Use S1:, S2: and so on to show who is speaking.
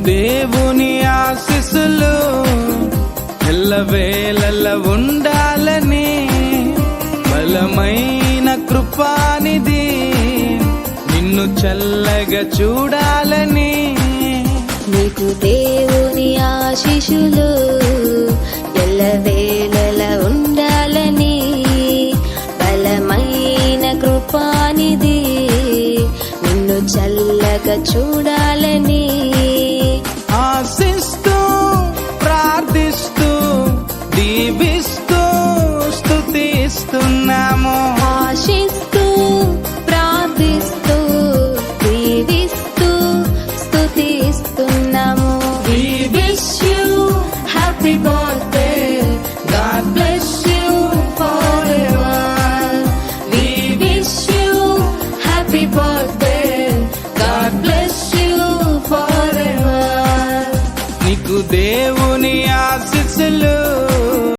S1: దేవుని ఆశీస్సులు ఎల్లవేళల ఉండాలని, బలమైన కృపానిధి నిన్ను చల్లగా చూడాలని,
S2: నీకు దేవుని ఆశీస్సులు ఎల్లవేళల ఉండాలని, బలమైన కృపానిధి నిన్ను చల్లగా చూడాలని,
S1: ఆశిస్తూ ప్రార్థిస్తూ దీవిస్తూ స్తుతిస్తున్నాము.
S2: ఆశిస్తూ ప్రార్థిస్తూ దీవిస్తూ స్తుతిస్తున్నాము.
S1: We wish you happy birthday. God bless you forever.
S2: We wish you happy birthday.
S1: God bless you forever. నీకు దేవుని ఆశీస్సులు